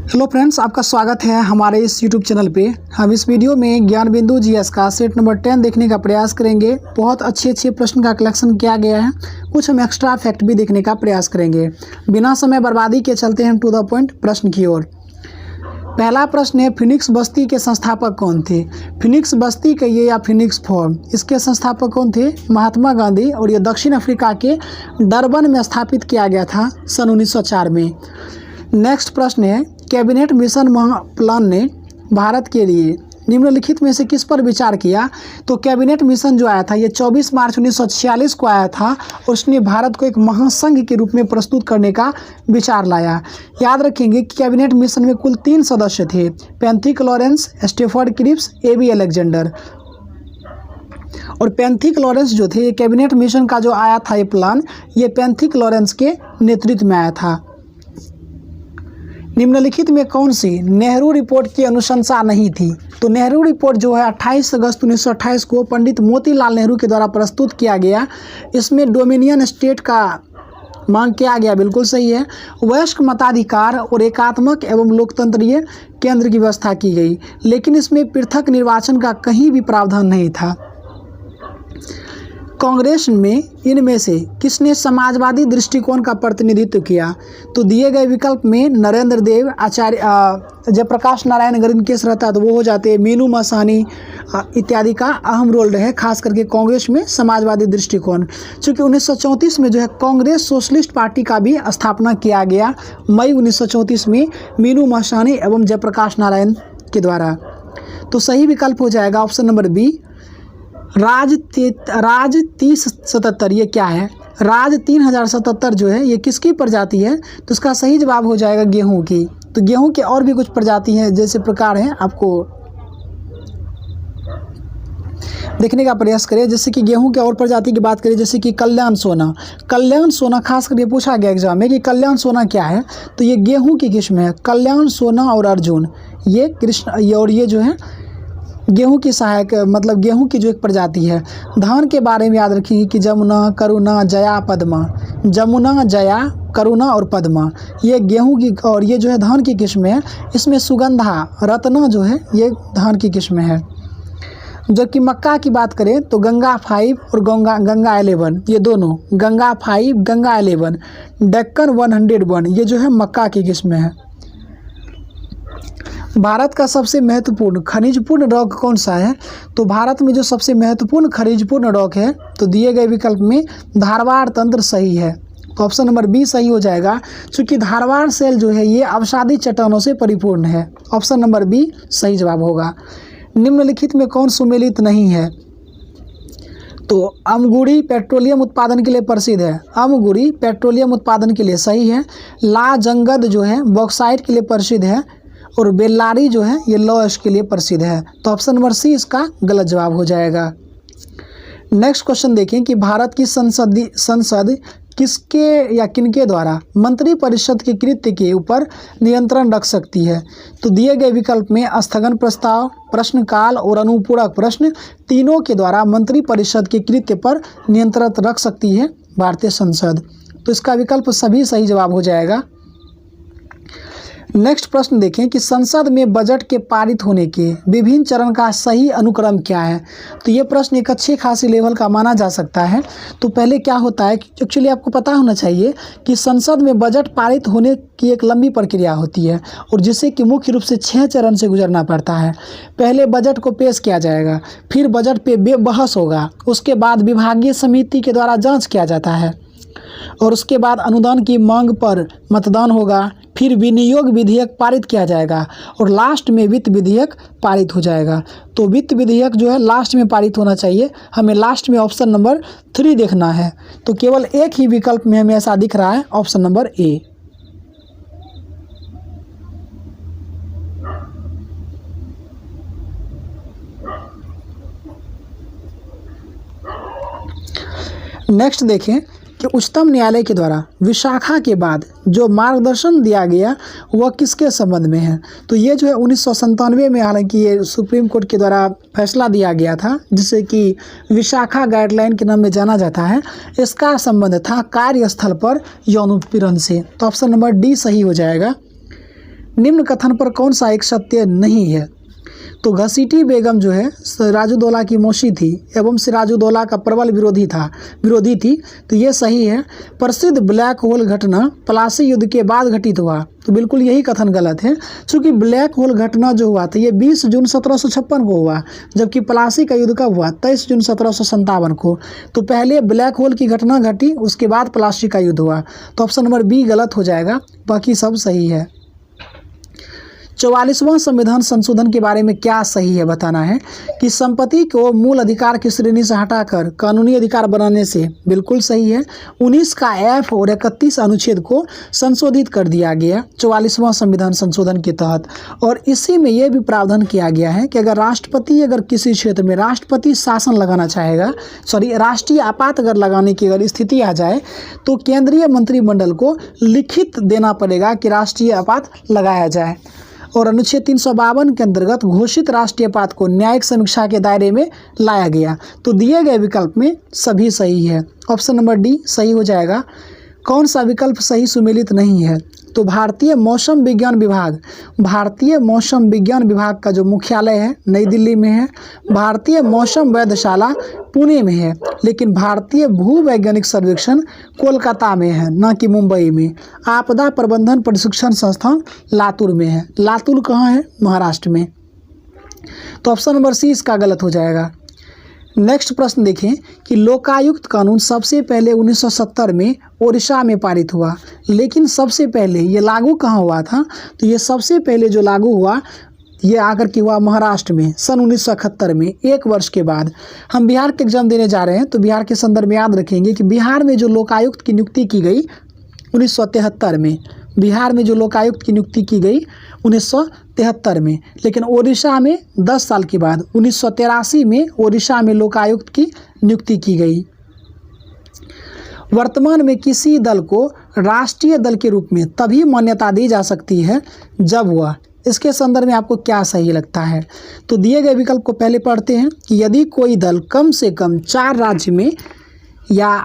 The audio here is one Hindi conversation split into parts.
हेलो फ्रेंड्स, आपका स्वागत है हमारे इस यूट्यूब चैनल पे। हम इस वीडियो में ज्ञान बिंदु जीएस का सेट नंबर 10 देखने का प्रयास करेंगे। बहुत अच्छे प्रश्न का कलेक्शन किया गया है। कुछ हम एक्स्ट्रा फैक्ट भी देखने का प्रयास करेंगे। बिना समय बर्बादी के चलते हैं टू द पॉइंट प्रश्न की ओर। पहला प्रश्न है, फिनिक्स बस्ती के संस्थापक कौन थे? फिनिक्स बस्ती कहिए या फिनिक्स फॉर्म, इसके संस्थापक कौन थे? महात्मा गांधी। और ये दक्षिण अफ्रीका के डरबन में स्थापित किया गया था सन 1904 में। नेक्स्ट प्रश्न है, कैबिनेट मिशन प्लान ने भारत के लिए निम्नलिखित में से किस पर विचार किया? तो कैबिनेट मिशन जो आया था ये 24 मार्च 1946 को आया था और उसने भारत को एक महासंघ के रूप में प्रस्तुत करने का विचार लाया। याद रखेंगे कि कैबिनेट मिशन में कुल 3 सदस्य थे, Pethick Lawrence, Stafford Cripps, A V Alexander. और पैंथिक लॉरेंस जो थे, ये कैबिनेट मिशन का जो आया था ये प्लान, ये पैंथिक लॉरेंस के नेतृत्व में आया था। निम्नलिखित में कौन सी नेहरू रिपोर्ट की अनुशंसा नहीं थी? तो नेहरू रिपोर्ट जो है 28 अगस्त 1928 को पंडित मोतीलाल नेहरू के द्वारा प्रस्तुत किया गया। इसमें डोमिनियन स्टेट का मांग किया गया, बिल्कुल सही है। वयस्क मताधिकार और एकात्मक एवं लोकतंत्रीय केंद्र की व्यवस्था की गई, लेकिन इसमें पृथक निर्वाचन का कहीं भी प्रावधान नहीं था। कांग्रेस में इनमें से किसने समाजवादी दृष्टिकोण का प्रतिनिधित्व किया? तो दिए गए विकल्प में नरेंद्र देव, आचार्य जयप्रकाश नारायण अगर इनकेस रहता तो वो हो जाते, मीनू मसानी इत्यादि का अहम रोल रहे, खास करके कांग्रेस में समाजवादी दृष्टिकोण। चूँकि 1934 में जो है कांग्रेस सोशलिस्ट पार्टी का भी स्थापना किया गया मई 1934 में मीनू मसानी एवं जयप्रकाश नारायण के द्वारा। तो सही विकल्प हो जाएगा ऑप्शन नंबर बी, राज 3077। ये क्या है? राज 3077 जो है ये किसकी प्रजाति है? तो इसका सही जवाब हो जाएगा गेहूं की। तो गेहूं के और भी कुछ प्रजाति हैं, जैसे प्रकार हैं, आपको देखने का प्रयास करें। जैसे कि गेहूं के और प्रजाति की बात करें, जैसे कि कल्याण सोना। कल्याण सोना खास करके पूछा गया एग्जाम में कि कल्याण सोना क्या है? तो ये गेहूं की किस्म है। कल्याण सोना और अर्जुन ये कृष्ण, और ये जो है गेहूं की सहायक, मतलब गेहूं की जो एक प्रजाति है। धान के बारे में याद रखिए कि जमुना, करुणा, जया, पद्मा। जमुना, जया, करुणा और पद्मा ये गेहूं की, और ये जो है धान की किस्म है। इसमें सुगंधा, रत्ना जो है ये धान की किस्म है। जबकि मक्का की बात करें तो गंगा 5 और गंगा 11, ये दोनों गंगा 5, गंगा 11, डेक्कन 101 ये जो है मक्का की किस्म है। भारत का सबसे महत्वपूर्ण खनिजपूर्ण रॉक कौन सा है? तो भारत में जो सबसे महत्वपूर्ण खनिजपूर्ण रॉक है, तो दिए गए विकल्प में धारवाड़ तंत्र सही है। तो ऑप्शन नंबर बी सही हो जाएगा, क्योंकि धारवाड़ सेल जो है ये अवसादी चट्टानों से परिपूर्ण है। ऑप्शन नंबर बी सही जवाब होगा। निम्नलिखित में कौन सुमेलित नहीं है? तो अमगुड़ी पेट्रोलियम उत्पादन के लिए प्रसिद्ध है। अमगुड़ी पेट्रोलियम उत्पादन के लिए सही है। ला जंगद जो है बॉक्साइट के लिए प्रसिद्ध है। और बेल्लारी जो है ये लौह के लिए प्रसिद्ध है। तो ऑप्शन नंबर सी इसका गलत जवाब हो जाएगा। नेक्स्ट क्वेश्चन देखें कि भारत की संसद किसके या किनके द्वारा मंत्री परिषद के कृत्य के ऊपर नियंत्रण रख सकती है? तो दिए गए विकल्प में स्थगन प्रस्ताव, प्रश्नकाल और अनुपूरक प्रश्न तीनों के द्वारा मंत्री परिषद के कृत्य पर नियंत्रण रख सकती है भारतीय संसद। तो इसका विकल्प सभी सही जवाब हो जाएगा। नेक्स्ट प्रश्न देखें कि संसद में बजट के पारित होने के विभिन्न चरण का सही अनुक्रम क्या है? तो ये प्रश्न एक अच्छे खासी लेवल का माना जा सकता है। तो पहले क्या होता है कि एक्चुअली आपको पता होना चाहिए कि संसद में बजट पारित होने की एक लंबी प्रक्रिया होती है, और जिसे कि मुख्य रूप से 6 चरण से गुजरना पड़ता है। पहले बजट को पेश किया जाएगा, फिर बजट पे बहस होगा, उसके बाद विभागीय समिति के द्वारा जाँच किया जाता है, और उसके बाद अनुदान की मांग पर मतदान होगा, फिर विनियोग विधेयक पारित किया जाएगा, और लास्ट में वित्त विधेयक पारित हो जाएगा। तो वित्त विधेयक जो है लास्ट में पारित होना चाहिए। हमें लास्ट में ऑप्शन नंबर 3 देखना है। तो केवल एक ही विकल्प में हमें ऐसा दिख रहा है, ऑप्शन नंबर ए। नेक्स्ट देखें कि उच्चतम न्यायालय के द्वारा विशाखा के बाद जो मार्गदर्शन दिया गया वह किसके संबंध में है? तो ये जो है 1997 में हालांकि ये सुप्रीम कोर्ट के द्वारा फैसला दिया गया था, जिसे कि विशाखा गाइडलाइन के नाम में जाना जाता है। इसका संबंध था कार्यस्थल पर यौन उत्पीड़न से। तो ऑप्शन नंबर डी सही हो जाएगा। निम्न कथन पर कौन सा एक सत्य नहीं है? तो घसीटी बेगम जो है सिराजुद्दौला की मौसी थी एवं सिराजुद्दौला का प्रबल विरोधी थी, तो ये सही है। प्रसिद्ध ब्लैक होल घटना प्लासी युद्ध के बाद घटित हुआ, तो बिल्कुल यही कथन गलत है, क्योंकि ब्लैक होल घटना जो हुआ था ये 20 जून 1756 को हुआ, जबकि प्लासी का युद्ध कब हुआ? 23 जून 1757 को। तो पहले ब्लैक होल की घटना घटी, उसके बाद प्लासी का युद्ध हुआ, तो ऑप्शन नंबर बी गलत हो जाएगा, बाकी सब सही है। 44वां संविधान संशोधन के बारे में क्या सही है बताना है कि संपत्ति को मूल अधिकार की श्रेणी से हटाकर कानूनी अधिकार बनाने से, बिल्कुल सही है। 19 का एफ और 31 अनुच्छेद को संशोधित कर दिया गया 44वां संविधान संशोधन के तहत, और इसी में यह भी प्रावधान किया गया है कि अगर किसी क्षेत्र में राष्ट्रपति शासन लगाना चाहेगा, राष्ट्रीय आपात अगर लगाने की अगर स्थिति आ जाए, तो केंद्रीय मंत्रिमंडल को लिखित देना पड़ेगा कि राष्ट्रीय आपात लगाया जाए। और अनुच्छेद 352 के अंतर्गत घोषित राष्ट्रीय आपात को न्यायिक समीक्षा के दायरे में लाया गया। तो दिए गए विकल्प में सभी सही है, ऑप्शन नंबर डी सही हो जाएगा। कौन सा विकल्प सही सुमेलित नहीं है? तो भारतीय मौसम विज्ञान विभाग का जो मुख्यालय है नई दिल्ली में है, भारतीय मौसम वेधशाला पुणे में है, लेकिन भारतीय भूवैज्ञानिक सर्वेक्षण कोलकाता में है, न कि मुंबई में। आपदा प्रबंधन प्रशिक्षण संस्थान लातूर में है। लातूर कहाँ है? महाराष्ट्र में। तो ऑप्शन नंबर सी इसका गलत हो जाएगा। नेक्स्ट प्रश्न देखें कि लोकायुक्त कानून सबसे पहले 1970 में ओडिशा में पारित हुआ, लेकिन सबसे पहले ये लागू कहाँ हुआ था? तो ये सबसे पहले जो लागू हुआ ये आकर के हुआ महाराष्ट्र में सन 1971 में, 1 वर्ष के बाद। हम बिहार के एग्जाम देने जा रहे हैं, तो बिहार के संदर्भ में याद रखेंगे कि बिहार में जो लोकायुक्त की नियुक्ति की गई 1973 में, बिहार में जो लोकायुक्त की नियुक्ति की गई 1973 में, लेकिन ओडिशा में 10 साल के बाद 1983 में ओडिशा में लोकायुक्त की नियुक्ति की गई। वर्तमान में किसी दल को राष्ट्रीय दल के रूप में तभी मान्यता दी जा सकती है जब वह, इसके संदर्भ में आपको क्या सही लगता है? तो दिए गए विकल्प को पहले पढ़ते हैं कि यदि कोई दल कम से कम 4 राज्य में या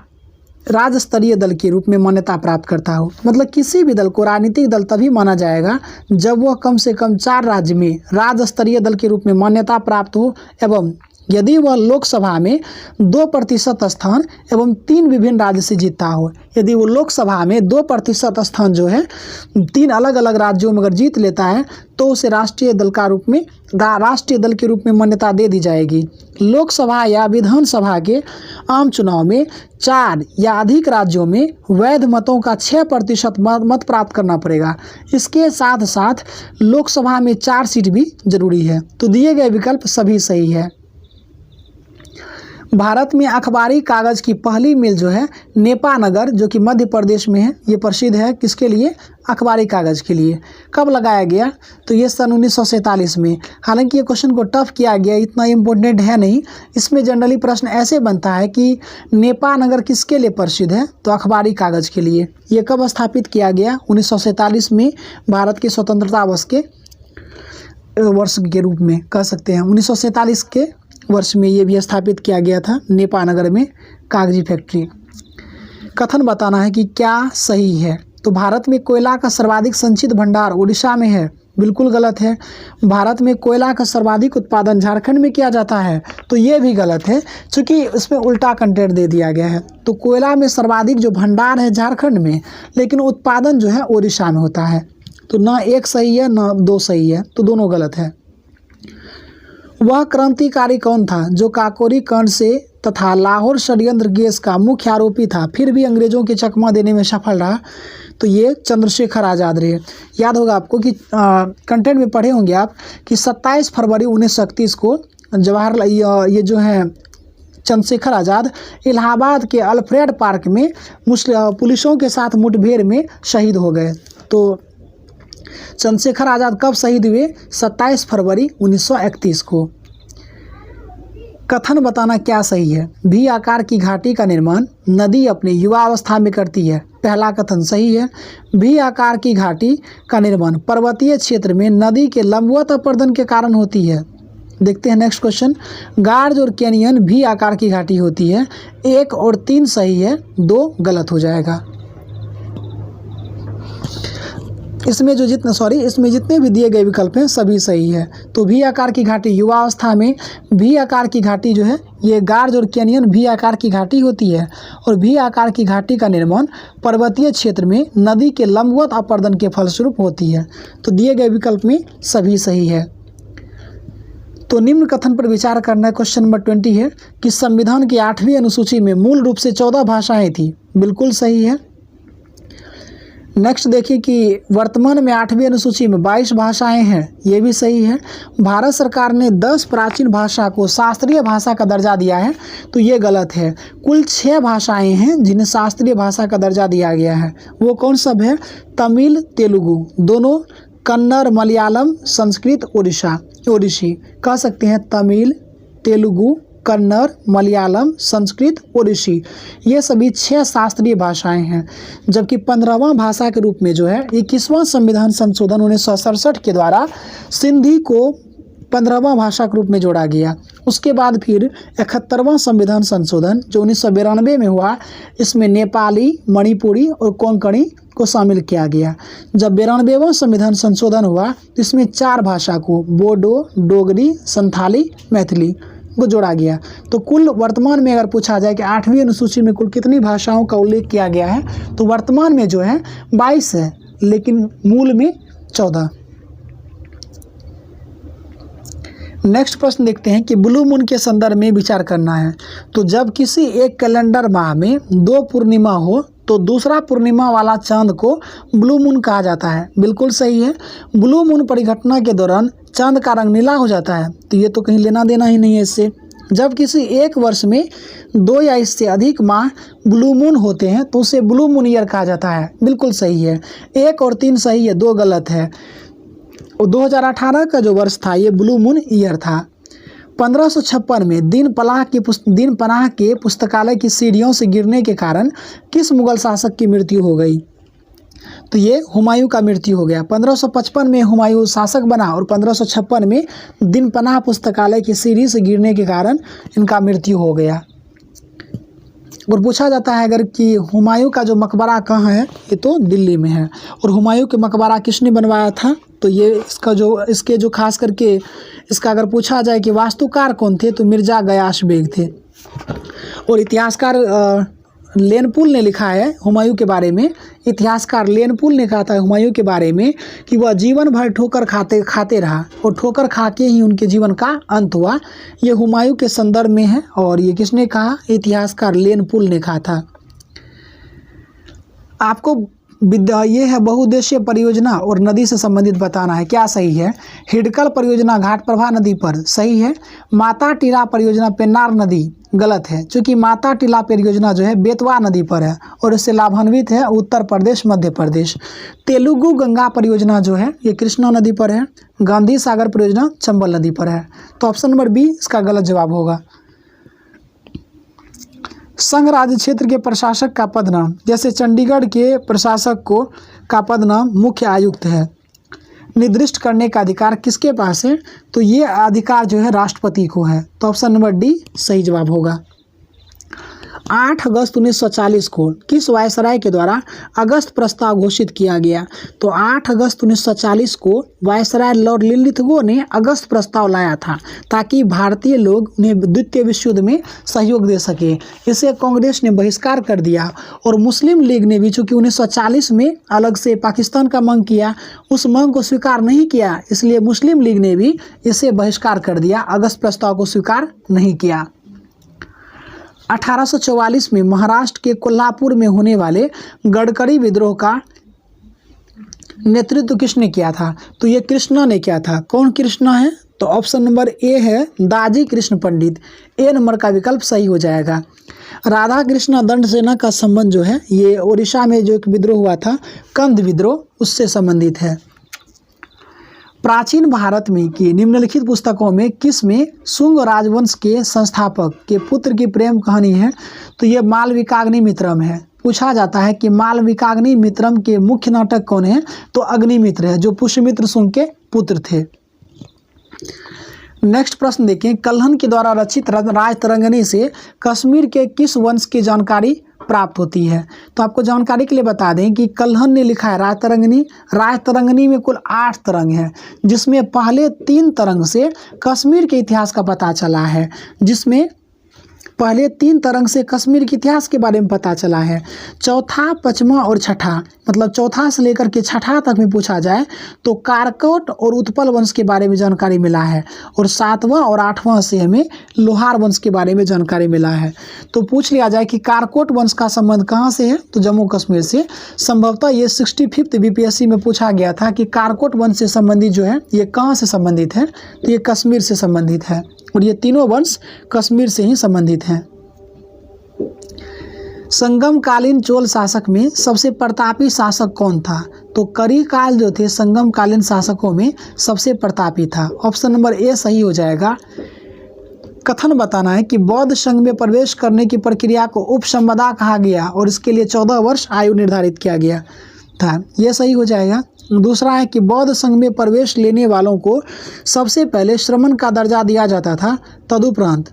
राज्य स्तरीय दल के रूप में मान्यता प्राप्त करता हो, मतलब किसी भी दल को राजनीतिक दल तभी माना जाएगा जब वह कम से कम 4 राज्य में राज्य स्तरीय दल के रूप में मान्यता प्राप्त हो, एवं यदि वह लोकसभा में 2% स्थान एवं 3 विभिन्न राज्य से जीतता हो। यदि वो लोकसभा में 2% स्थान जो है 3 अलग अलग राज्यों में अगर जीत लेता है, तो उसे राष्ट्रीय दल के रूप में मान्यता दे दी जाएगी। लोकसभा या विधानसभा के आम चुनाव में 4 या अधिक राज्यों में वैध मतों का 6% मत प्राप्त करना पड़ेगा। इसके साथ साथ लोकसभा में 4 सीट भी जरूरी है। तो दिए गए विकल्प सभी सही है। भारत में अखबारी कागज की पहली मिल जो है नेपानगर, जो कि मध्य प्रदेश में है, ये प्रसिद्ध है किसके लिए? अखबारी कागज के लिए। कब लगाया गया? तो ये सन 1947 में। हालांकि ये क्वेश्चन को टफ किया गया, इतना इम्पोर्टेंट है नहीं। इसमें जनरली प्रश्न ऐसे बनता है कि नेपानगर किसके लिए प्रसिद्ध है? तो अखबारी कागज के लिए। ये कब स्थापित किया गया? 1947 में, भारत के स्वतंत्रता वर्ष के रूप में कह सकते हैं। 1947 के वर्ष में ये भी स्थापित किया गया था नेपानगर में कागजी फैक्ट्री। कथन बताना है कि क्या सही है। तो भारत में कोयला का सर्वाधिक संचित भंडार उड़ीसा में है, बिल्कुल गलत है। भारत में कोयला का सर्वाधिक उत्पादन झारखंड में किया जाता है, तो ये भी गलत है, क्योंकि इसमें उल्टा कंटेंट दे दिया गया है। तो कोयला में सर्वाधिक जो भंडार है झारखंड में, लेकिन उत्पादन जो है उड़ीसा में होता है। तो ना 1 सही है ना 2 सही है, तो दोनों गलत है। वह क्रांतिकारी कौन था जो काकोरी कांड से तथा लाहौर षड्यंत्र केस का मुख्य आरोपी था, फिर भी अंग्रेजों के चकमा देने में सफल रहा? तो ये चंद्रशेखर आज़ाद रहे। याद होगा आपको कि कंटेंट में पढ़े होंगे आप कि 27 फरवरी 1931 को जवाहरलाल ये जो है चंद्रशेखर आज़ाद इलाहाबाद के अल्फ्रेड पार्क में पुलिसों के साथ मुठभेड़ में शहीद हो गए। तो चंद्रशेखर आज़ाद कब शहीद हुए? 27 फरवरी 1931 को। कथन बताना क्या सही है। भी आकार की घाटी का निर्माण नदी अपने युवा अवस्था में करती है। पहला कथन सही है। भी आकार की घाटी का निर्माण पर्वतीय क्षेत्र में नदी के लंबवत अपर्दन के कारण होती है। देखते हैं नेक्स्ट क्वेश्चन। गार्ज और कैनियन भी आकार की घाटी होती है। 1 और 3 सही है, 2 गलत हो जाएगा। इसमें जितने भी दिए गए विकल्प हैं सभी सही है। तो भी आकार की घाटी, युवावस्था में भी आकार की घाटी जो है ये गार्ज और कैनियन भी आकार की घाटी होती है। और भी आकार की घाटी का निर्माण पर्वतीय क्षेत्र में नदी के लंबवत अपरदन के फलस्वरूप होती है। तो दिए गए विकल्प में सभी सही है। तो निम्न कथन पर विचार करना है। क्वेश्चन नंबर 20 है कि संविधान की 8वीं अनुसूची में मूल रूप से 14 भाषाएं थी। बिल्कुल सही है। नेक्स्ट देखिए कि वर्तमान में 8वीं अनुसूची में 22 भाषाएं हैं। ये भी सही है। भारत सरकार ने 10 प्राचीन भाषा को शास्त्रीय भाषा का दर्जा दिया है। तो ये गलत है। कुल 6 भाषाएं हैं जिन्हें शास्त्रीय भाषा का दर्जा दिया गया है। वो कौन सब है? तमिल, तेलुगु दोनों, कन्नड़, मलयालम, संस्कृत, ओडिसी कह सकते हैं। तमिल, तेलुगु, कन्नड़, मलयालम, संस्कृत, ओडिसी ये सभी 6 शास्त्रीय भाषाएं हैं। जबकि 15वां भाषा के रूप में जो है 21वां संविधान संशोधन 1967 के द्वारा सिंधी को 15वां भाषा के रूप में जोड़ा गया। उसके बाद फिर 71वां संविधान संशोधन जो 1992 में हुआ, इसमें नेपाली, मणिपुरी और कोंकणी को शामिल किया गया। जब 92वां संविधान संशोधन हुआ तो इसमें 4 भाषा को बोडो, डोगरी, संथाली, मैथिली को जोड़ा गया। तो कुल वर्तमान में अगर पूछा जाए कि 8वीं अनुसूची में कुल कितनी भाषाओं का उल्लेख किया गया है तो वर्तमान में जो है 22 है, लेकिन मूल में 14। नेक्स्ट प्रश्न देखते हैं कि ब्लू मून के संदर्भ में विचार करना है। तो जब किसी एक कैलेंडर माह में 2 पूर्णिमा हो तो दूसरा पूर्णिमा वाला चांद को ब्लू मून कहा जाता है। बिल्कुल सही है। ब्लू मून परिघटना के दौरान चांद का रंग नीला हो जाता है। तो ये तो कहीं लेना देना ही नहीं है इससे। जब किसी एक वर्ष में 2 या इससे अधिक माह ब्लू मून होते हैं तो उसे ब्लू मून ईयर कहा जाता है। बिल्कुल सही है। 1 और 3 सही है, 2 गलत है। और 2018 का जो वर्ष था ये ब्लू मून ईयर था। 1556 में दीन पनाह के पुस्तकालय की सीढ़ियों से गिरने के कारण किस मुगल शासक की मृत्यु हो गई? तो ये हुमायूं का मृत्यु हो गया। 1555 में हुमायूं शासक बना और 1556 में दीन पनाह पुस्तकालय की सीढ़ी से गिरने के कारण इनका मृत्यु हो गया। और पूछा जाता है अगर कि हुमायूं का जो मकबरा कहाँ है, ये तो दिल्ली में है। और हुमायूं के मकबरा किसने बनवाया था? तो ये इसके जो खास करके इसका अगर पूछा जाए कि वास्तुकार कौन थे तो मिर्ज़ा गयास बेग थे। और इतिहासकार लेनपुल ने लिखा है हुमायूं के बारे में। इतिहासकार लेनपुल ने कहा था हुमायूं के बारे में कि वह जीवन भर ठोकर खाते रहा और ठोकर खा के ही उनके जीवन का अंत हुआ। ये हुमायूं के संदर्भ में है। और ये किसने कहा? इतिहासकार लेनपुल ने कहा था। आपको ये है बहुउद्देशीय परियोजना और नदी से संबंधित बताना है। क्या सही है? हिडकल परियोजना घाटप्रभा नदी पर सही है। माता टीला परियोजना पेन्नार नदी गलत है, क्योंकि माता टीला परियोजना जो है बेतवा नदी पर है और इससे लाभान्वित है उत्तर प्रदेश, मध्य प्रदेश। तेलुगु गंगा परियोजना जो है ये कृष्णा नदी पर है। गांधी सागर परियोजना चंबल नदी पर है। तो ऑप्शन नंबर बी इसका गलत जवाब होगा। संघ राज्य क्षेत्र के प्रशासक का पद नाम, जैसे चंडीगढ़ के प्रशासक का पद नाम मुख्य आयुक्त है। निर्दिष्ट करने का अधिकार किसके पास है? तो ये अधिकार जो है राष्ट्रपति को है। तो ऑप्शन नंबर डी सही जवाब होगा। 8 अगस्त 1940 को किस वायसराय के द्वारा अगस्त प्रस्ताव घोषित किया गया? तो 8 अगस्त 1940 को वायसराय लॉर्ड लिनलिथगो ने अगस्त प्रस्ताव लाया था ताकि भारतीय लोग उन्हें द्वितीय विश्व युद्ध में सहयोग दे सके। इसे कांग्रेस ने बहिष्कार कर दिया और मुस्लिम लीग ने भी चूँकि 1940 में अलग से पाकिस्तान का मांग किया, उस मांग को स्वीकार नहीं किया, इसलिए मुस्लिम लीग ने भी इसे बहिष्कार कर दिया, अगस्त प्रस्ताव को स्वीकार नहीं किया। 1844 में महाराष्ट्र के कोल्हापुर में होने वाले गडकरी विद्रोह का नेतृत्व किसने किया था? तो ये कृष्णा ने किया था। कौन कृष्णा है? तो ऑप्शन नंबर ए है दाजी कृष्ण पंडित। ए नंबर का विकल्प सही हो जाएगा। राधा कृष्णा दंड सेना का संबंध जो है ये ओडिशा में जो एक विद्रोह हुआ था कंद विद्रोह, उससे संबंधित है। प्राचीन भारत में की निम्नलिखित पुस्तकों में किस में शुंग राजवंश के संस्थापक के पुत्र की प्रेम कहानी है? तो ये मालविकाग्निमित्रम है। पूछा जाता है कि मालविकाग्निमित्रम के मुख्य नाटक कौन है? तो अग्निमित्र है, जो पुष्यमित्र शुंग के पुत्र थे। नेक्स्ट प्रश्न देखें, कल्हण के द्वारा रचित राज तरंगिणी से कश्मीर के किस वंश की जानकारी प्राप्त होती है? तो आपको जानकारी के लिए बता दें कि कल्हण ने लिखा है राज तरंगिणी। राज तरंगिणी में कुल 8 तरंग हैं, जिसमें पहले 3 तरंग से कश्मीर के इतिहास का पता चला है, जिसमें पहले 3 तरंग से कश्मीर के इतिहास के बारे में पता चला है। चौथा, पांचवा और छठा, मतलब चौथा से लेकर के छठा तक में पूछा जाए तो कारकोट और उत्पल वंश के बारे में जानकारी मिला है, और 7वां और 8वां से हमें लोहार वंश के बारे में जानकारी मिला है। तो पूछ लिया जाए कि कारकोट वंश का संबंध कहाँ से है, तो जम्मू कश्मीर से। संभवतः ये 65th बीपीएससी में पूछा गया था कि कारकोट वंश से संबंधित जो है ये कहाँ से संबंधित है, तो ये कश्मीर से संबंधित है, और ये तीनों वंश कश्मीर से ही संबंधित हैं। संगमकालीन चोल शासक में सबसे प्रतापी शासक कौन था? तो करिकाल जो थे संगमकालीन शासकों में सबसे प्रतापी था। ऑप्शन नंबर ए सही हो जाएगा। कथन बताना है कि बौद्ध संघ में प्रवेश करने की प्रक्रिया को उपसंपदा कहा गया और इसके लिए 14 वर्ष आयु निर्धारित किया गया था, यह सही हो जाएगा। दूसरा है कि बौद्ध संघ में प्रवेश लेने वालों को सबसे पहले श्रमण का दर्जा दिया जाता था, तदुपरांत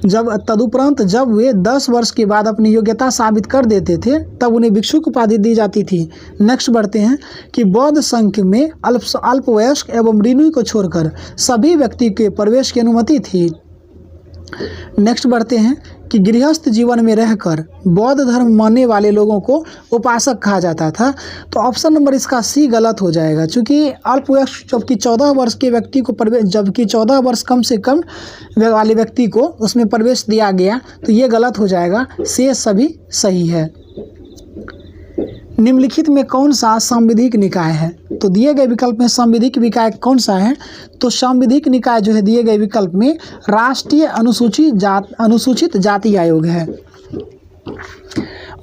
जब वे 10 वर्ष के बाद अपनी योग्यता साबित कर देते थे तब उन्हें भिक्षुक उपाधि दी जाती थी। नेक्स्ट बढ़ते हैं कि बौद्ध संघ में अल्पवयस्क एवं ऋणी को छोड़कर सभी व्यक्ति के प्रवेश की अनुमति थी। नेक्स्ट बढ़ते हैं कि गृहस्थ जीवन में रहकर बौद्ध धर्म मानने वाले लोगों को उपासक कहा जाता था। तो ऑप्शन नंबर इसका सी गलत हो जाएगा, क्योंकि अल्पवयस्क जबकि 14 वर्ष के व्यक्ति को प्रवेश, जबकि 14 वर्ष कम से कम वाले व्यक्ति को उसमें प्रवेश दिया गया, तो ये गलत हो जाएगा। से सभी सही है। निम्नलिखित में कौन सा सांविधिक निकाय है? तो दिए गए विकल्प में सांविधिक निकाय कौन सा है? तो सांविधिक निकाय जो है दिए गए विकल्प में राष्ट्रीय अनुसूचित जाति आयोग है।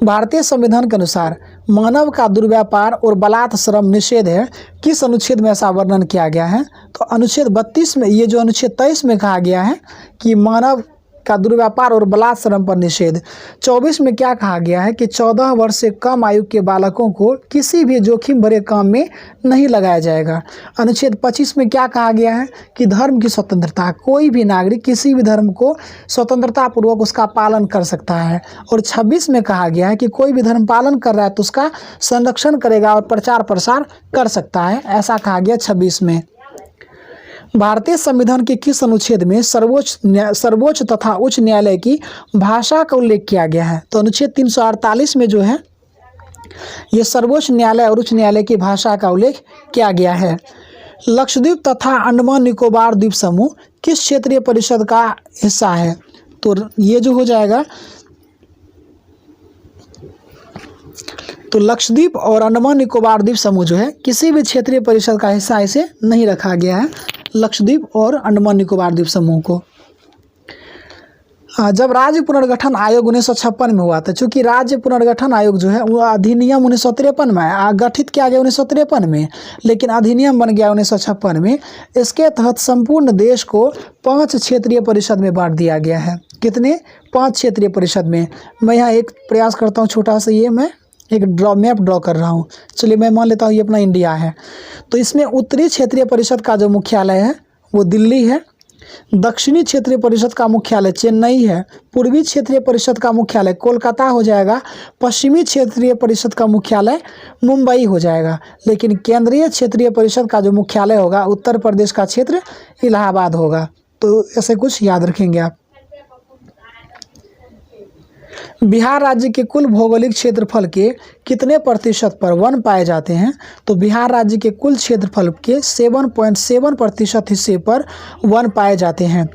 भारतीय संविधान के अनुसार मानव का दुर्व्यापार और बलात् श्रम निषेध है, किस अनुच्छेद में ऐसा वर्णन किया गया है? तो अनुच्छेद 32 में, ये जो अनुच्छेद 23 में कहा गया है कि मानव का दुर्व्यापार और बलात् श्रम पर निषेध। 24 में क्या कहा गया है कि 14 वर्ष से कम आयु के बालकों को किसी भी जोखिम भरे काम में नहीं लगाया जाएगा। अनुच्छेद 25 में क्या कहा गया है कि धर्म की स्वतंत्रता, कोई भी नागरिक किसी भी धर्म को स्वतंत्रता पूर्वक उसका पालन कर सकता है। और 26 में कहा गया है कि कोई भी धर्म पालन कर रहा है तो उसका संरक्षण करेगा और प्रचार प्रसार कर सकता है, ऐसा कहा गया 26 में। भारतीय संविधान के किस अनुच्छेद में सर्वोच्च तथा उच्च न्यायालय की भाषा का उल्लेख किया गया है? तो अनुच्छेद 348 में जो है ये सर्वोच्च न्यायालय और उच्च न्यायालय की भाषा का उल्लेख किया गया है। लक्षद्वीप तथा अंडमान निकोबार द्वीप समूह किस क्षेत्रीय परिषद का हिस्सा है? तो ये जो हो जाएगा, तो लक्षद्वीप और अंडमान निकोबार द्वीप समूह जो है किसी भी क्षेत्रीय परिषद का हिस्सा इसे नहीं रखा गया है, लक्षद्वीप और अंडमान निकोबार द्वीप समूह को। जब राज्य पुनर्गठन आयोग 1956 में हुआ था, चूंकि राज्य पुनर्गठन आयोग जो है वो अधिनियम 1953 में गठित किया गया 1953 में, लेकिन अधिनियम बन गया 1956 में। इसके तहत संपूर्ण देश को 5 क्षेत्रीय परिषद में बांट दिया गया है। कितने? 5 क्षेत्रीय परिषद में। मैं यहाँ एक प्रयास करता हूँ छोटा सा, ये मैं एक मैप ड्रॉ कर रहा हूँ। चलिए मैं मान लेता हूँ ये अपना इंडिया है, तो इसमें उत्तरी क्षेत्रीय परिषद का जो मुख्यालय है वो दिल्ली है, दक्षिणी क्षेत्रीय परिषद का मुख्यालय चेन्नई है, पूर्वी क्षेत्रीय परिषद का मुख्यालय कोलकाता हो जाएगा, पश्चिमी क्षेत्रीय परिषद का मुख्यालय मुंबई हो जाएगा, लेकिन केंद्रीय क्षेत्रीय परिषद का जो मुख्यालय होगा उत्तर प्रदेश का क्षेत्र इलाहाबाद होगा। तो ऐसे कुछ याद रखेंगे आप। बिहार राज्य के कुल भौगोलिक क्षेत्रफल के कितने प्रतिशत पर वन पाए जाते हैं? तो बिहार राज्य के कुल क्षेत्रफल के 7.7% हिस्से पर वन पाए जाते हैं।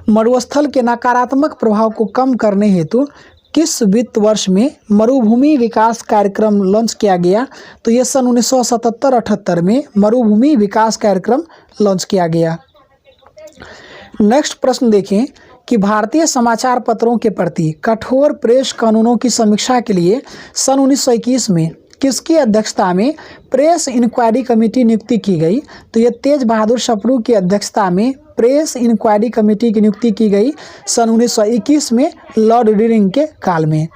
मरुस्थल के नकारात्मक प्रभाव को कम करने हेतु किस वित्त वर्ष में मरुभूमि विकास कार्यक्रम लॉन्च किया गया? तो ये सन 1977-78 में मरुभूमि विकास कार्यक्रम लॉन्च किया गया। नेक्स्ट प्रश्न देखें कि भारतीय समाचार पत्रों के प्रति कठोर प्रेस कानूनों की समीक्षा के लिए सन 1921 में किसकी अध्यक्षता में प्रेस इंक्वायरी कमेटी नियुक्ति की गई? तो ये तेज बहादुर सप्रू की अध्यक्षता में प्रेस इंक्वायरी कमेटी की नियुक्ति की गई सन 1921 में लॉर्ड डिरिंग के काल में।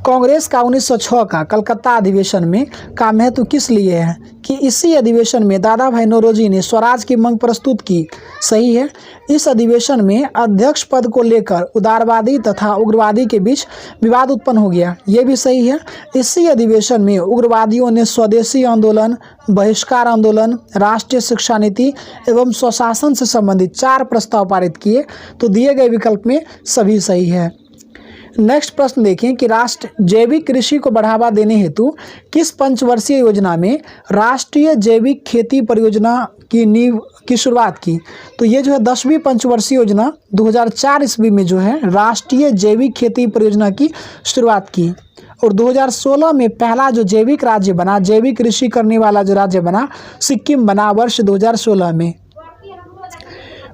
कांग्रेस का 1906 का कलकत्ता अधिवेशन में का महत्व किस लिए है कि इसी अधिवेशन में दादा भाई नौरोजी ने स्वराज की मांग प्रस्तुत की। सही है। इस अधिवेशन में अध्यक्ष पद को लेकर उदारवादी तथा उग्रवादी के बीच विवाद उत्पन्न हो गया। ये भी सही है। इसी अधिवेशन में उग्रवादियों ने स्वदेशी आंदोलन, बहिष्कार आंदोलन, राष्ट्रीय शिक्षा नीति एवं स्वशासन से संबंधित 4 प्रस्ताव पारित किए। तो दिए गए विकल्प में सभी सही है। नेक्स्ट प्रश्न देखें कि राष्ट्र जैविक कृषि को बढ़ावा देने हेतु किस पंचवर्षीय योजना में राष्ट्रीय जैविक खेती परियोजना की नींव की शुरुआत की। तो ये जो है 10वीं पंचवर्षीय योजना 2004 ईस्वी में जो है राष्ट्रीय जैविक खेती परियोजना की शुरुआत की। और 2016 में पहला जो जैविक राज्य बना, जैविक कृषि करने वाला जो राज्य बना, सिक्किम बना वर्ष 2016 में।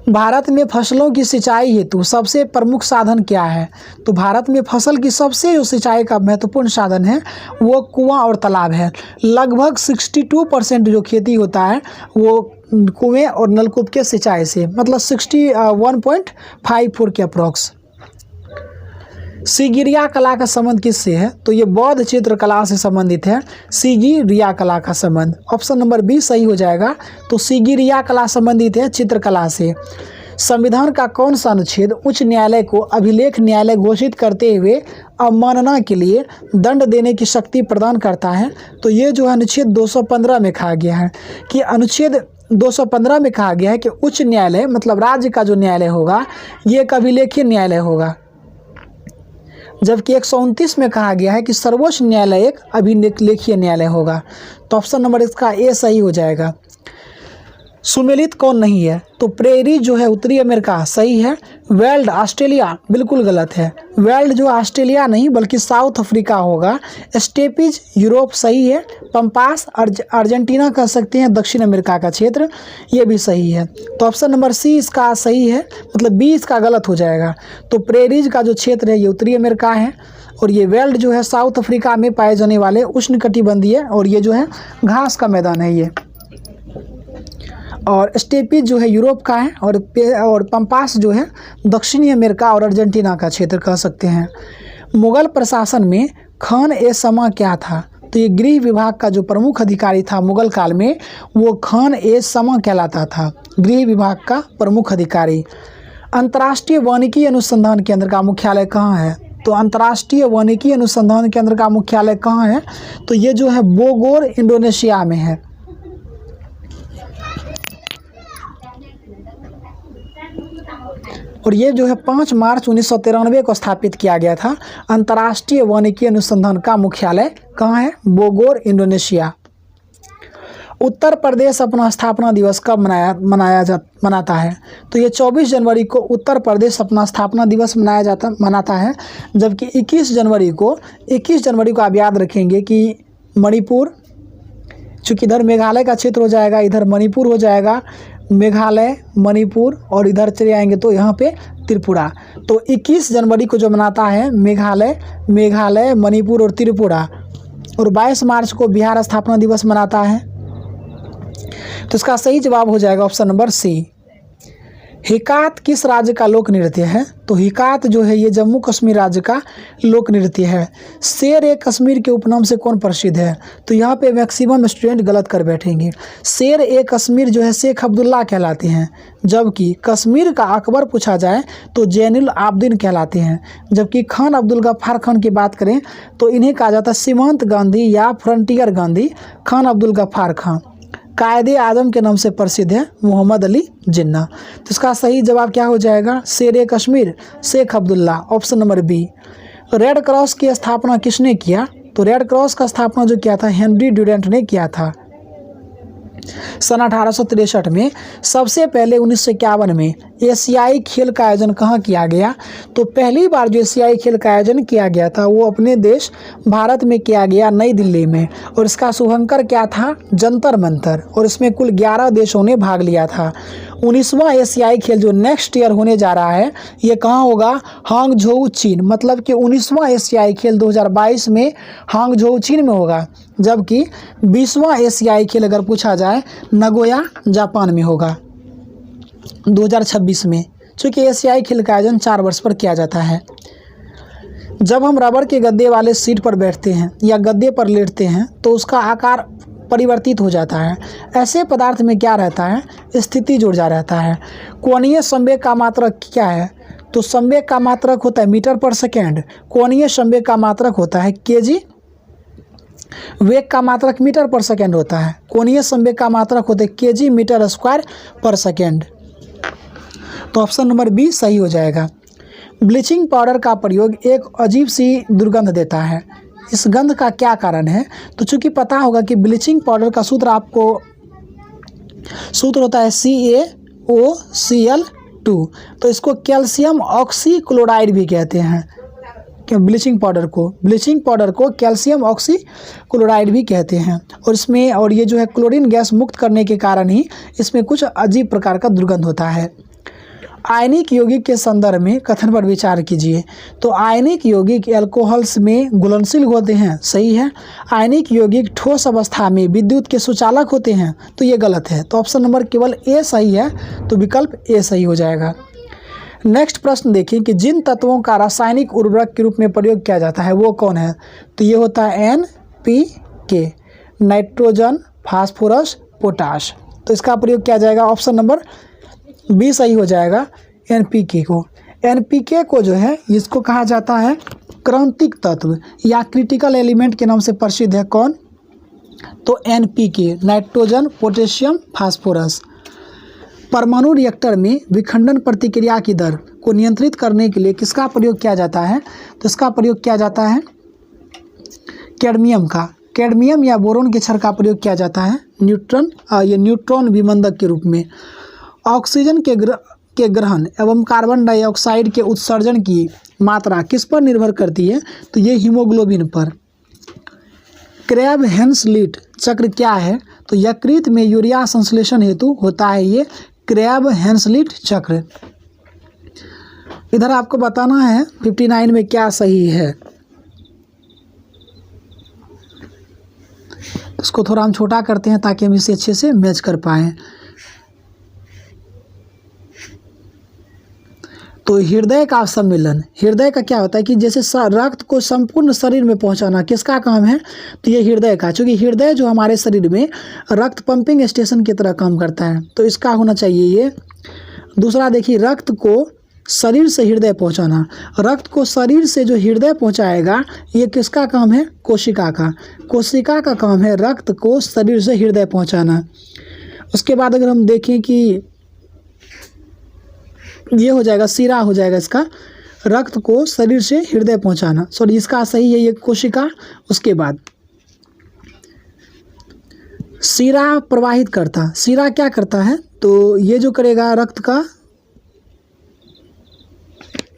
भारत में फसलों की सिंचाई हेतु सबसे प्रमुख साधन क्या है। तो भारत में फसल की सबसे जो सिंचाई का महत्वपूर्ण साधन है वो कुआं और तालाब है। लगभग 62% जो खेती होता है वो कुएं और नलकूप के सिंचाई से, मतलब 61.54 के अप्रॉक्स। सीगिरिया कला का संबंध किससे है। तो ये बौद्ध चित्रकला से संबंधित है, सीगिरिया कला का संबंध। ऑप्शन नंबर बी सही हो जाएगा। तो सीगिरिया कला संबंधित है चित्रकला से। संविधान का कौन सा अनुच्छेद उच्च न्यायालय को अभिलेख न्यायालय घोषित करते हुए अवमानना के लिए दंड देने की शक्ति प्रदान करता है। तो ये जो है अनुच्छेद 215 में कहा गया है कि अनुच्छेद 215 में कहा गया है कि उच्च न्यायालय मतलब राज्य का जो न्यायालय होगा ये एक अभिलेखीय न्यायालय होगा, जबकि 129 में कहा गया है कि सर्वोच्च न्यायालय एक अभिलेखीय न्यायालय होगा। तो ऑप्शन नंबर इसका ए सही हो जाएगा। सुमेलित कौन नहीं है। तो प्रेरी जो है उत्तरी अमेरिका सही है। वेल्ड ऑस्ट्रेलिया बिल्कुल गलत है। वेल्ड जो ऑस्ट्रेलिया नहीं बल्कि साउथ अफ्रीका होगा। स्टेपीज यूरोप सही है। पंपास अर्जेंटीना कह सकते हैं, दक्षिण अमेरिका का क्षेत्र, ये भी सही है। तो ऑप्शन नंबर सी इसका सही है, मतलब बी इसका गलत हो जाएगा। तो प्रेरीज का जो क्षेत्र है ये उत्तरी अमेरिका है और ये वेल्ड जो है साउथ अफ्रीका में पाए जाने वाले उष्णकटिबंधीय और ये जो है घास का मैदान है ये। और स्टेपीज जो है यूरोप का है और पंपास जो है दक्षिणी अमेरिका और अर्जेंटीना का क्षेत्र कह सकते हैं। मुगल प्रशासन में खान ए समा क्या था। तो ये गृह विभाग का जो प्रमुख अधिकारी था मुगल काल में वो खान ए समा कहलाता था, गृह विभाग का प्रमुख अधिकारी। अंतर्राष्ट्रीय वानिकी अनुसंधान केंद्र का मुख्यालय कहाँ है। तो अंतर्राष्ट्रीय वानिकी अनुसंधान केंद्र का मुख्यालय कहाँ है। तो ये जो है बोगोर इंडोनेशिया में है। और ये जो है 5 मार्च 1993 को स्थापित किया गया था। अंतर्राष्ट्रीय वानिकी अनुसंधान का मुख्यालय कहाँ है, बोगोर इंडोनेशिया। उत्तर प्रदेश अपना स्थापना दिवस कब मनाता है। तो ये 24 जनवरी को उत्तर प्रदेश अपना स्थापना दिवस मनाता है, जबकि 21 जनवरी को आप याद रखेंगे कि मणिपुर, चूँकि इधर मेघालय का क्षेत्र हो जाएगा, इधर मणिपुर हो जाएगा, मेघालय, मणिपुर और इधर चले आएंगे तो यहाँ पे त्रिपुरा। तो 21 जनवरी को जो मनाता है मेघालय, मणिपुर और त्रिपुरा। और 22 मार्च को बिहार स्थापना दिवस मनाता है। तो इसका सही जवाब हो जाएगा ऑप्शन नंबर सी। हिकात किस राज्य का लोक नृत्य है। तो हिकात जो है ये जम्मू कश्मीर राज्य का लोक नृत्य है। शेर ए कश्मीर के उपनाम से कौन प्रसिद्ध है। तो यहाँ पे मैक्सिमम स्टूडेंट गलत कर बैठेंगे। शेर ए कश्मीर जो है शेख अब्दुल्ला कहलाते हैं, जबकि कश्मीर का अकबर पूछा जाए तो जैनुल आबदीन कहलाते हैं। जबकि खान अब्दुल गफ्फार खान की बात करें तो इन्हें कहा जाता है सीमांत गांधी या फ्रंटियर गांधी। खान अब्दुल गफ्फार खान कायदे आजम के नाम से प्रसिद्ध है मोहम्मद अली जिन्ना। तो इसका सही जवाब क्या हो जाएगा, Sher e Kashmir Sheikh Abdullah, option number b. Red Cross की स्थापना किसने किया। तो रेड क्रॉस का स्थापना जो किया था हेनरी ड्यूरेंट ने किया था सन 1863 में। सबसे पहले 1951 में एशियाई खेल का आयोजन कहाँ किया गया। तो पहली बार जो एशियाई खेल का आयोजन किया गया था वो अपने देश भारत में किया गया, नई दिल्ली में। और इसका शुभंकर क्या था, जंतर मंतर। और इसमें कुल 11 देशों ने भाग लिया था। 19वां एशियाई खेल जो नेक्स्ट ईयर होने जा रहा है ये कहाँ होगा, हांगझोउ चीन। मतलब कि 19वां एशियाई खेल 2022 में हांगझोउ चीन में होगा, जबकि 20वां एशियाई खेल अगर पूछा जाए नगोया जापान में होगा 2026 में, चूँकि एशियाई खेल का आयोजन 4 वर्ष पर किया जाता है। जब हम रबर के गद्दे वाले सीट पर बैठते हैं या गद्दे पर लेटते हैं तो उसका आकार परिवर्तित हो जाता है। ऐसे पदार्थ में क्या रहता है? स्थिति ऊर्जा रहता है। कोणीय संवेग का मात्रक क्या है? तो संवेग का मात्रक होता है मीटर पर सेकेंड, कोणीय संवेग का मात्रक होता है केजी, वेग का मात्रक मीटर पर सेकेंड होता है, कोणीय संवेग का मात्रक होता है केजी मीटर स्क्वायर पर सेकेंड। तो ऑप्शन नंबर बी सही हो जाएगा। ब्लीचिंग पाउडर का प्रयोग एक अजीब सी दुर्गंध देता है, इस गंध का क्या कारण है? तो चूंकि पता होगा कि ब्लीचिंग पाउडर का सूत्र होता है CaOCl2, तो इसको कैल्शियम ऑक्सीक्लोराइड भी कहते हैं। क्या ब्लीचिंग पाउडर को कैल्शियम ऑक्सीक्लोराइड भी कहते हैं। और ये जो है क्लोरीन गैस मुक्त करने के कारण ही इसमें कुछ अजीब प्रकार का दुर्गंध होता है। आयनिक यौगिक के संदर्भ में कथन पर विचार कीजिए। तो आयनिक यौगिक एल्कोहल्स में घुलनशील होते हैं, सही है। आयनिक यौगिक ठोस अवस्था में विद्युत के सुचालक होते हैं, तो ये गलत है। तो ऑप्शन नंबर केवल ए सही है, तो विकल्प ए सही हो जाएगा। नेक्स्ट प्रश्न देखिए कि जिन तत्वों का रासायनिक उर्वरक के रूप में प्रयोग किया जाता है वो कौन है? तो ये होता है NPK, नाइट्रोजन, फास्फोरस, पोटाश। तो इसका प्रयोग किया जाएगा, ऑप्शन नंबर बी सही हो जाएगा। NPK को जो है इसको कहा जाता है क्रांतिक तत्व या क्रिटिकल एलिमेंट के नाम से प्रसिद्ध है। कौन? तो NPK, नाइट्रोजन, पोटेशियम, फास्फोरस। परमाणु रिएक्टर में विखंडन प्रतिक्रिया की दर को नियंत्रित करने के लिए किसका प्रयोग किया जाता है? तो इसका प्रयोग किया जाता है कैडमियम या बोरोन के क्षार का प्रयोग किया जाता है न्यूट्रॉन विमंदक के रूप में। ऑक्सीजन के ग्रहण एवं कार्बन डाइऑक्साइड के उत्सर्जन की मात्रा किस पर निर्भर करती है? तो ये हीमोग्लोबिन पर। क्रैब हेंसलिट चक्र क्या है? तो यकृत में यूरिया संश्लेषण हेतु होता है ये क्रैब हेंसलिट चक्र। इधर आपको बताना है 59 में क्या सही है। इसको थोड़ा हम छोटा करते हैं ताकि हम इसे अच्छे से मैच कर पाएँ। तो हृदय का सम्मिलन, हृदय का क्या होता है कि जैसे रक्त को संपूर्ण शरीर में पहुंचाना किसका काम है? तो ये हृदय का, क्योंकि हृदय जो हमारे शरीर में रक्त पंपिंग स्टेशन की तरह काम करता है, तो इसका होना चाहिए ये। दूसरा देखिए, रक्त को शरीर से हृदय पहुंचाना, रक्त को शरीर से जो हृदय पहुंचाएगा ये किसका काम है? कोशिका का। कोशिका का काम है रक्त को शरीर से हृदय पहुँचाना। उसके बाद अगर हम देखें कि ये हो जाएगा शिरा हो जाएगा इसका, रक्त को शरीर से हृदय पहुंचाना, सॉरी इसका सही है ये कोशिका। उसके बाद शिरा प्रवाहित करता, शिरा क्या करता है? तो ये जो करेगा रक्त का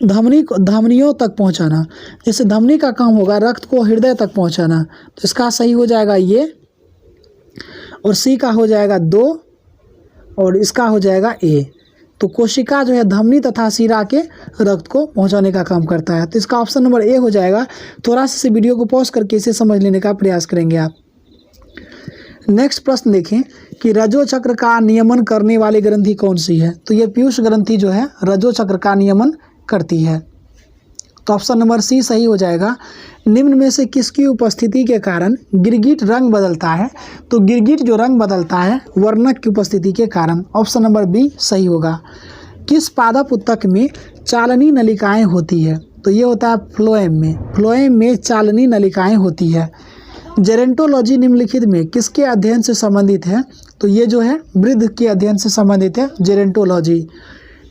धमनियों तक पहुंचाना, जैसे धमनी का काम होगा रक्त को हृदय तक पहुंचाना, तो इसका सही हो जाएगा ये। और सी का हो जाएगा 2 और इसका हो जाएगा ए। तो कोशिका जो है धमनी तथा शिरा के रक्त को पहुंचाने का काम करता है, तो इसका ऑप्शन नंबर ए हो जाएगा। थोड़ा सा वीडियो को पॉज करके इसे समझ लेने का प्रयास करेंगे आप। नेक्स्ट प्रश्न देखें कि रजो चक्र का नियमन करने वाली ग्रंथि कौन सी है? तो ये पीयूष ग्रंथि जो है रजो चक्र का नियमन करती है, तो ऑप्शन नंबर सी सही हो जाएगा। निम्न में से किसकी उपस्थिति के कारण गिरगिट रंग बदलता है? तो गिरगिट जो रंग बदलता है वर्णक की उपस्थिति के कारण, ऑप्शन नंबर बी सही होगा। किस पादप ऊतक में चालनी नलिकाएं होती है? तो ये होता है फ्लोएम में चालनी नलिकाएं होती है। जेरेंटोलॉजी निम्नलिखित में किसके अध्ययन से संबंधित है? तो ये जो है वृद्ध के अध्ययन से संबंधित है जेरेंटोलॉजी।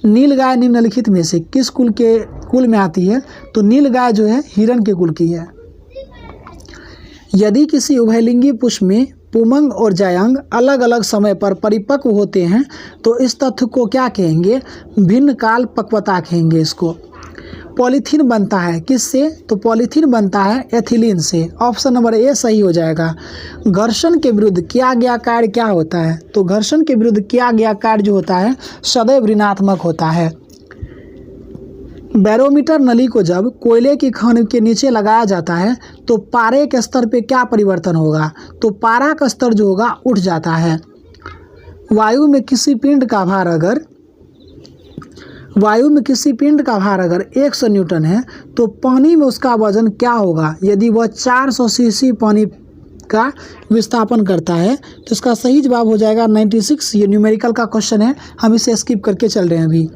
नीलगाय निम्नलिखित में से किस कुल में आती है? तो नीलगाय जो है हिरण के कुल की है। यदि किसी उभयलिंगी पुष्प में पुमंग और जायंग अलग अलग समय पर परिपक्व होते हैं तो इस तथ्य को क्या कहेंगे? भिन्न काल पक्वता कहेंगे इसको। पॉलीथीन बनता है किससे? तो पॉलीथीन बनता है एथिलीन से, ऑप्शन नंबर ए सही हो जाएगा। घर्षण के विरुद्ध किया गया कार्य क्या होता है? तो घर्षण के विरुद्ध किया गया कार्य जो होता है सदैव ऋणात्मक होता है। बैरोमीटर नली को जब कोयले की खान के नीचे लगाया जाता है तो पारे के स्तर पे क्या परिवर्तन होगा? तो पारा का स्तर जो होगा उठ जाता है। वायु में किसी पिंड का भार अगर वायु में किसी पिंड का भार अगर 100 न्यूटन है तो पानी में उसका वजन क्या होगा यदि वह 400 सीसी पानी का विस्थापन करता है। तो इसका सही जवाब हो जाएगा 96। ये न्यूमेरिकल का क्वेश्चन है, हम इसे स्किप करके चल रहे हैं अभी।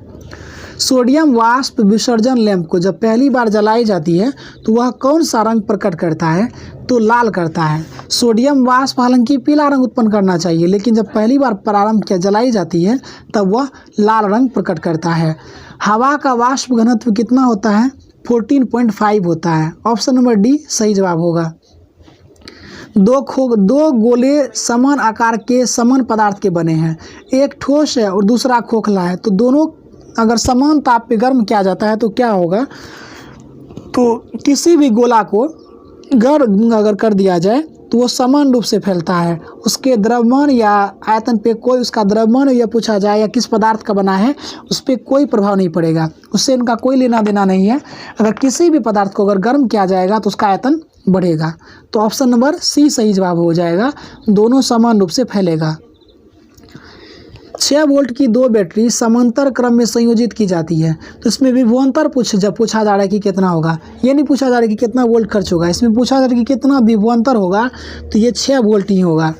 सोडियम वाष्प विसर्जन लैंप को जब पहली बार जलाई जाती है तो वह कौन सा रंग प्रकट करता है? तो लाल करता है। सोडियम वाष्प हालांकि पीला रंग उत्पन्न करना चाहिए, लेकिन जब पहली बार प्रारंभ किया जलाई जाती है तब वह लाल रंग प्रकट करता है। हवा का वाष्प घनत्व कितना होता है? 14.5 होता है। ऑप्शन नंबर डी सही जवाब होगा। दो गोले समान आकार के समान पदार्थ के बने हैं, एक ठोस है और दूसरा खोखला है, तो दोनों अगर समान ताप पे गर्म किया जाता है तो क्या होगा? तो किसी भी गोला को गर्म अगर कर दिया जाए तो वो समान रूप से फैलता है। उसके द्रव्यमान या आयतन पे कोई उसका द्रव्यमान या पूछा जाए या किस पदार्थ का बना है उस पर कोई प्रभाव नहीं पड़ेगा, उससे इनका कोई लेना देना नहीं है। अगर किसी भी पदार्थ को अगर गर्म किया जाएगा तो उसका आयतन बढ़ेगा। तो ऑप्शन नंबर सी सही जवाब हो जाएगा, दोनों समान रूप से फैलेगा। 6 वोल्ट की 2 बैटरी समांतर क्रम में संयोजित की जाती है, तो इसमें विभवांतर जब पूछा जा रहा है कि कितना होगा, ये नहीं पूछा जा रहा है कि कितना वोल्ट खर्च होगा, इसमें पूछा जा रहा है कि कितना विभवांतर होगा, तो ये 6 वोल्ट ही होगा।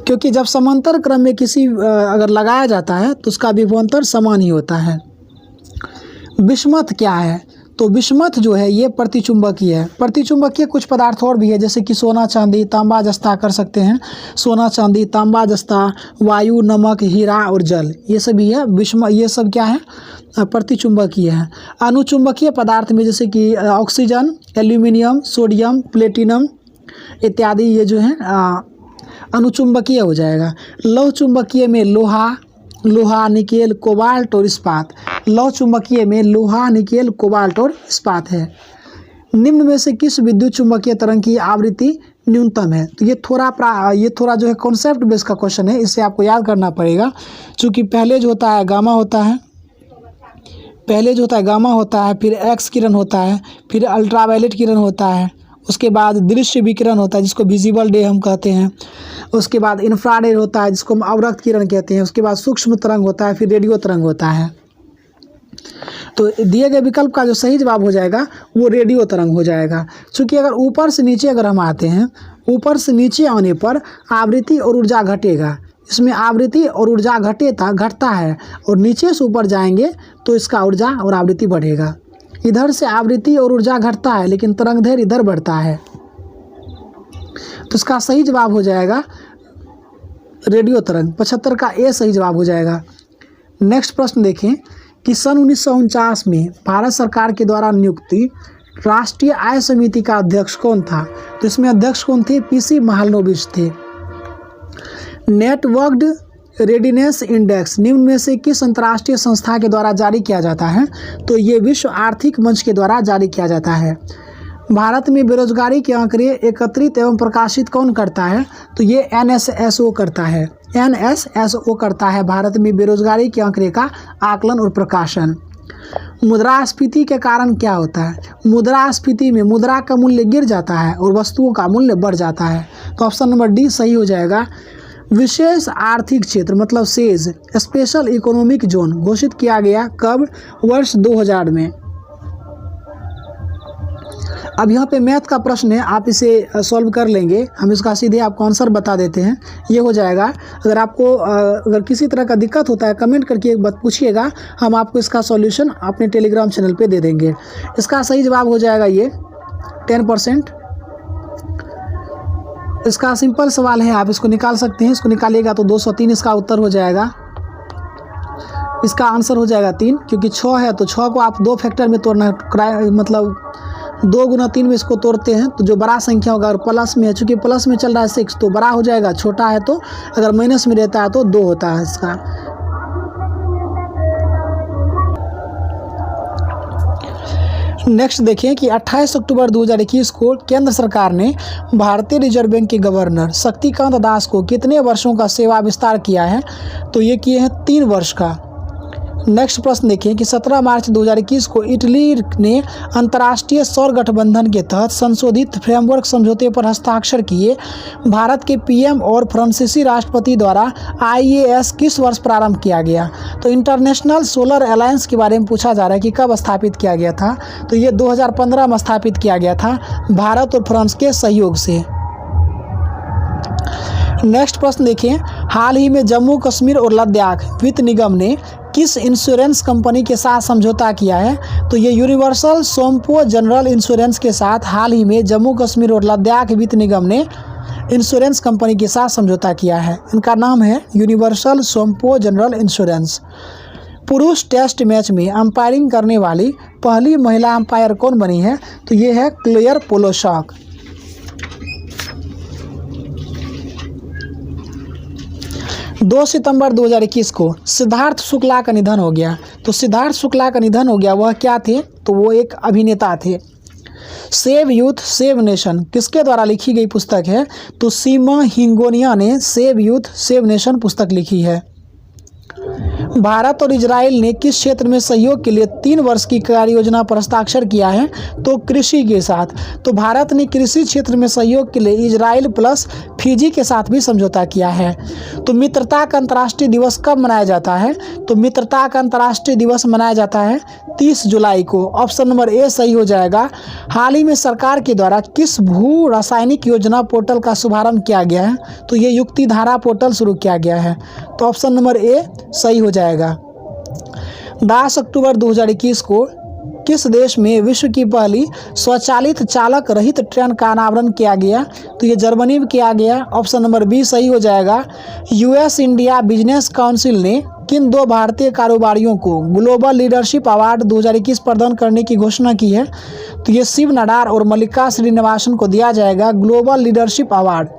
क्योंकि जब समांतर क्रम में किसी अगर लगाया जाता है तो उसका विभवांतर समान ही होता है। विषमत क्या है? तो विषमत जो है ये प्रतिचुंबकीय है। प्रतिचुंबकीय कुछ पदार्थ और भी है, जैसे कि सोना चांदी तांबा जस्ता कर सकते हैं। सोना चांदी तांबा जस्ता, वायु नमक हीरा और जल, ये सभी है विषम, ये सब क्या है? प्रतिचुंबकीय है। अनुचुंबकीय पदार्थ में जैसे कि ऑक्सीजन, एल्यूमिनियम, सोडियम, प्लेटिनम इत्यादि ये जो है अनुचुंबकीय हो जाएगा। लौह चुंबकीय में लोहा निकेल कोबाल्ट और इस्पात। लौह चुंबकीय में लोहा निकेल कोबाल्ट और इस्पात है। निम्न में से किस विद्युत चुंबकीय तरंग की आवृत्ति न्यूनतम है? तो ये थोड़ा जो है कॉन्सेप्ट बेस का क्वेश्चन है, इससे आपको याद करना पड़ेगा। चूँकि पहले जो होता है गामा होता है, फिर एक्स किरण होता है, फिर अल्ट्रावायलेट किरण होता है, उसके बाद दृश्य विकिरण होता है जिसको विजिबल डे हम कहते हैं, उसके बाद इंफ्रारेड होता है जिसको हम अवरक्त किरण कहते हैं, उसके बाद सूक्ष्म तरंग होता है, फिर रेडियो तरंग होता है। तो दिए गए विकल्प का जो सही जवाब हो जाएगा वो रेडियो तरंग हो जाएगा। चूँकि अगर ऊपर से नीचे अगर हम आते हैं, ऊपर से नीचे आने पर आवृत्ति और ऊर्जा घटेगा, इसमें आवृत्ति और ऊर्जा घटता है, और नीचे से ऊपर जाएंगे तो इसका ऊर्जा और आवृत्ति बढ़ेगा। इधर से आवृत्ति और ऊर्जा घटता है लेकिन तरंगदैर्घ्य इधर बढ़ता है, तो इसका सही जवाब हो जाएगा रेडियो तरंग। 75 का ए सही जवाब हो जाएगा। नेक्स्ट प्रश्न देखें कि सन 1949 में भारत सरकार के द्वारा नियुक्ति राष्ट्रीय आय समिति का अध्यक्ष कौन था? तो इसमें अध्यक्ष कौन थे? पीसी महालनोबिस थे। नेटवर्क्ड रेडिनेस इंडेक्स निम्न में से किस अंतर्राष्ट्रीय संस्था के द्वारा जारी किया जाता है? तो ये विश्व आर्थिक मंच के द्वारा जारी किया जाता है। भारत में बेरोजगारी के आंकड़े एकत्रित एवं प्रकाशित कौन करता है? तो ये NSSO करता है। NSSO करता है भारत में बेरोजगारी के आंकड़े का आकलन और प्रकाशन। मुद्रास्फीति के कारण क्या होता है? मुद्रास्फीति में मुद्रा का मूल्य गिर जाता है और वस्तुओं का मूल्य बढ़ जाता है। तो ऑप्शन नंबर डी सही हो जाएगा। विशेष आर्थिक क्षेत्र मतलब सेज स्पेशल इकोनॉमिक जोन घोषित किया गया कब? वर्ष 2000 में। अब यहाँ पे मैथ का प्रश्न है, आप इसे सॉल्व कर लेंगे, हम इसका सीधे आपको आंसर बता देते हैं। ये हो जाएगा। अगर आपको अगर किसी तरह का दिक्कत होता है कमेंट करके एक बात पूछिएगा, हम आपको इसका सॉल्यूशन अपने टेलीग्राम चैनल पे दे देंगे। इसका सही जवाब हो जाएगा ये 10%। इसका सिंपल सवाल है, आप इसको निकाल सकते हैं। इसको निकालिएगा तो 203 इसका उत्तर हो जाएगा। इसका आंसर हो जाएगा 3, क्योंकि 6 है तो 6 को आप 2 फैक्टर में तोड़ना, मतलब 2 गुना 3 में इसको तोड़ते हैं तो जो बड़ा संख्या होगा, और प्लस में है, चूँकि प्लस में चल रहा है 6 तो बड़ा हो जाएगा, छोटा है तो अगर माइनस में रहता है तो 2 होता है इसका। नेक्स्ट देखें कि 28 अक्टूबर 2021 को केंद्र सरकार ने भारतीय रिजर्व बैंक के गवर्नर शक्तिकांत दास को कितने वर्षों का सेवा विस्तार किया है? तो ये किए हैं 3 वर्ष का। नेक्स्ट प्रश्न देखिए कि 17 मार्च 2021 को इटली ने अंतर्राष्ट्रीय सौर गठबंधन के तहत संशोधित फ्रेमवर्क समझौते पर हस्ताक्षर किए। भारत के पीएम और फ्रांसीसी राष्ट्रपति द्वारा IAS किस वर्ष प्रारंभ किया गया? तो इंटरनेशनल सोलर अलायंस के बारे में पूछा जा रहा है कि कब स्थापित किया गया था। तो ये 2015 में स्थापित किया गया था भारत और फ्रांस के सहयोग से। नेक्स्ट प्रश्न देखिए, हाल ही में जम्मू कश्मीर और लद्दाख वित्त निगम ने किस इंश्योरेंस कंपनी के साथ समझौता किया है? तो ये यूनिवर्सल सोमपो जनरल इंश्योरेंस के साथ हाल ही में जम्मू कश्मीर और लद्दाख वित्त निगम ने इंश्योरेंस कंपनी के साथ समझौता किया है। इनका नाम है यूनिवर्सल सोमपो जनरल इंश्योरेंस। पुरुष टेस्ट मैच में अंपायरिंग करने वाली पहली महिला अंपायर कौन बनी है? तो ये है क्लेयर पोलोशॉक। 2 सितंबर 2021 को सिद्धार्थ शुक्ला का निधन हो गया। तो सिद्धार्थ शुक्ला का निधन हो गया, वह क्या थे? तो वो एक अभिनेता थे। सेव यूथ सेव नेशन किसके द्वारा लिखी गई पुस्तक है? तो सीमा हिंगोनिया ने सेव यूथ सेव नेशन पुस्तक लिखी है। भारत और इजराइल ने किस क्षेत्र में सहयोग के लिए 3 वर्ष की कार्य योजना पर हस्ताक्षर किया है? तो कृषि के साथ। तो भारत ने कृषि क्षेत्र में सहयोग के लिए इजराइल प्लस फिजी के साथ भी समझौता किया है। तो मित्रता का अंतर्राष्ट्रीय दिवस कब मनाया जाता है? तो मित्रता का अंतर्राष्ट्रीय दिवस मनाया जाता है 30 जुलाई को। ऑप्शन नंबर ए सही हो जाएगा। हाल ही में सरकार के द्वारा किस भू रासायनिक योजना पोर्टल का शुभारंभ किया गया है? तो ये युक्ति धारा पोर्टल शुरू किया गया है। तो ऑप्शन नंबर ए सही हो जाएगा। 10 अक्टूबर 2021 को किस देश में विश्व की पहली स्वचालित चालक रहित ट्रेन का अनावरण किया गया? तो ये जर्मनी में किया गया। ऑप्शन नंबर बी सही हो जाएगा। US इंडिया बिजनेस काउंसिल ने किन 2 भारतीय कारोबारियों को ग्लोबल लीडरशिप अवार्ड 2021 प्रदान करने की घोषणा की है? तो ये शिव नाडार और मल्लिका श्रीनिवासन को दिया जाएगा ग्लोबल लीडरशिप अवार्ड।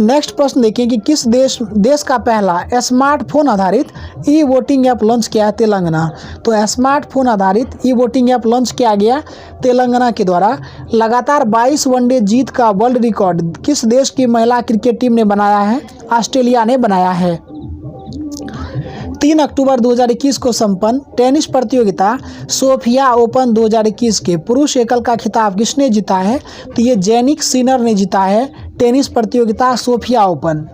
नेक्स्ट प्रश्न देखें कि किस देश का पहला स्मार्टफोन आधारित ई वोटिंग ऐप लॉन्च किया है? तेलंगाना। तो स्मार्टफोन आधारित ई वोटिंग ऐप लॉन्च किया गया तेलंगाना के द्वारा। लगातार 22 वनडे जीत का वर्ल्ड रिकॉर्ड किस देश की महिला क्रिकेट टीम ने बनाया है? ऑस्ट्रेलिया ने बनाया है। 3 अक्टूबर 2021 को संपन्न टेनिस प्रतियोगिता सोफिया ओपन 2021 के पुरुष एकल का खिताब किसने जीता है? तो ये जेनिक सिनर ने जीता है टेनिस प्रतियोगिता सोफिया ओपन।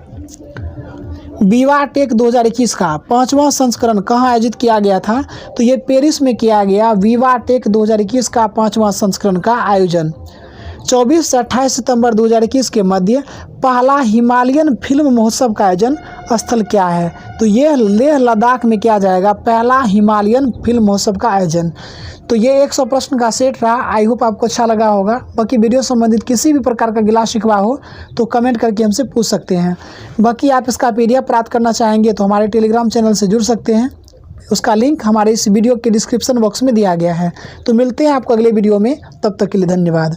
विवा टेक 2021 का 5वां संस्करण कहाँ आयोजित किया गया था? तो ये पेरिस में किया गया विवा टेक 2021 का 5वां संस्करण का आयोजन। 24 से 28 सितंबर 2021 के मध्य पहला हिमालयन फिल्म महोत्सव का आयोजन स्थल क्या है? तो ये लेह लद्दाख में किया जाएगा पहला हिमालयन फिल्म महोत्सव का आयोजन। तो ये 100 प्रश्न का सेट रहा। आई होप आपको अच्छा लगा होगा। बाकी वीडियो संबंधित किसी भी प्रकार का गिला शिकवा हो तो कमेंट करके हमसे पूछ सकते हैं। बाकी आप इसका PDF प्राप्त करना चाहेंगे तो हमारे टेलीग्राम चैनल से जुड़ सकते हैं। उसका लिंक हमारे इस वीडियो के डिस्क्रिप्शन बॉक्स में दिया गया है। तो मिलते हैं आपको अगले वीडियो में, तब तक के लिए धन्यवाद।